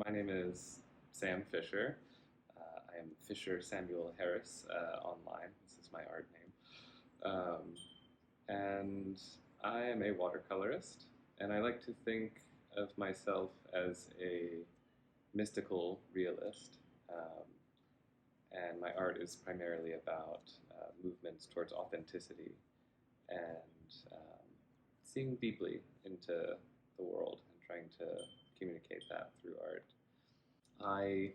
My name is Sam Fisher. I am Fisher Samuel Harris online. This is my art name. And I am a watercolorist, and I like to think of myself as a mystical realist. And my art is primarily about movements towards authenticity and seeing deeply into the world and trying to communicate that through art. I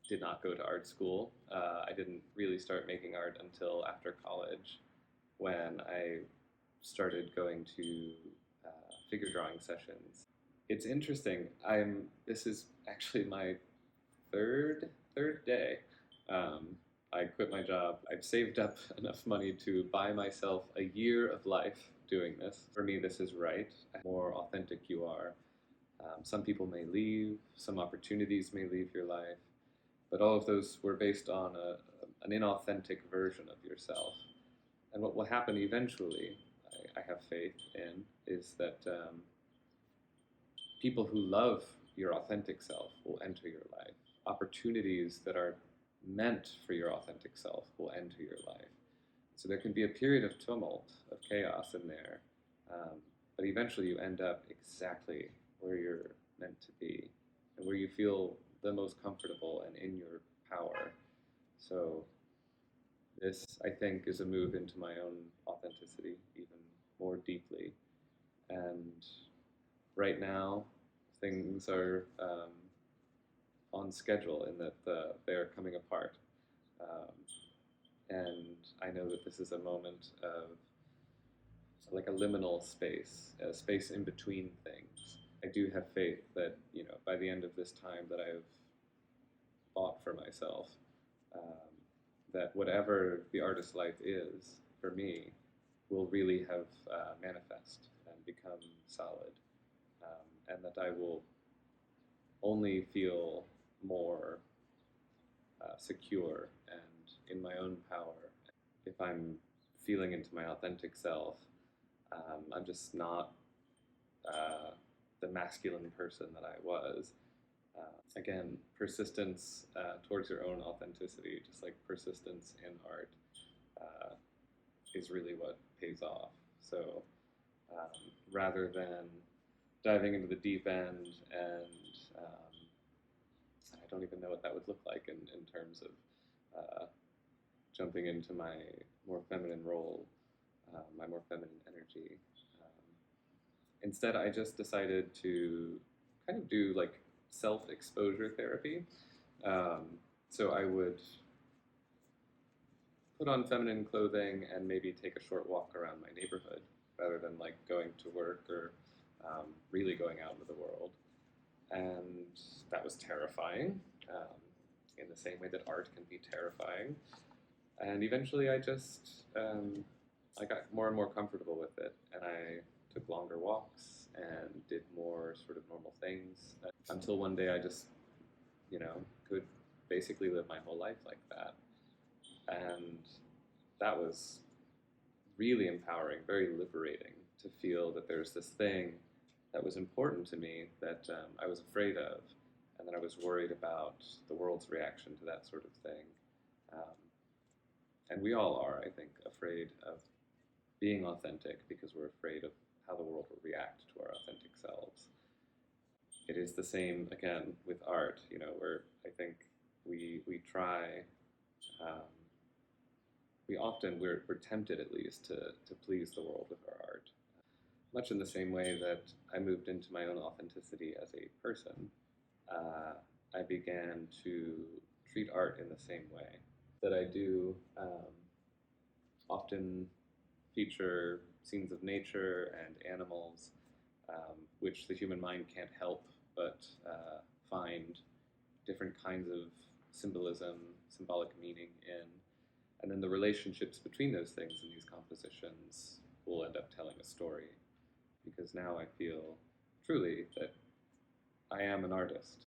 did not go to art school. I didn't really start making art until after college, when I started going to figure drawing sessions. It's interesting. This is actually my third day. I quit my job. I've saved up enough money to buy myself a year of life doing this. For me, this is right. The more authentic you are. Some people may leave, some opportunities may leave your life, but all of those were based on an inauthentic version of yourself. And what will happen eventually, I have faith in, is that people who love your authentic self will enter your life. Opportunities that are meant for your authentic self will enter your life. So there can be a period of tumult, of chaos in there, but eventually you end up exactly where you're meant to be and where you feel the most comfortable and in your power. So this, I think, is a move into my own authenticity even more deeply. And right now, things are on schedule in that they're coming apart. And I know that this is a moment of like a liminal space, a space in between things. I do have faith that, by the end of this time that I've bought for myself, that whatever the artist's life is, for me, will really have manifest and become solid. And that I will only feel more secure and in my own power if I'm feeling into my authentic self. I'm just not the masculine person that I was. Again, persistence towards your own authenticity, just like persistence in art, is really what pays off. So rather than diving into the deep end and I don't even know what that would look like in terms of jumping into my more feminine role, my more feminine energy. Instead, I just decided to kind of do like self-exposure therapy. So I would put on feminine clothing and maybe take a short walk around my neighborhood rather than like going to work or really going out into the world. And that was terrifying, in the same way that art can be terrifying. And eventually I just, I got more and more comfortable with it, and I took longer walks and did more sort of normal things until one day I just, could basically live my whole life like that. And that was really empowering, very liberating to feel that there's this thing that was important to me that I was afraid of, and that I was worried about the world's reaction to that sort of thing. And we all are, I think, afraid of being authentic because we're afraid of how the world will react to our authentic selves. It is the same, again, with art, where I think we try, we're tempted at least to please the world with our art. Much in the same way that I moved into my own authenticity as a person, I began to treat art in the same way. That I do often feature scenes of nature and animals, which the human mind can't help but find different kinds of symbolism, symbolic meaning in. And then the relationships between those things in these compositions will end up telling a story. Because now I feel truly that I am an artist,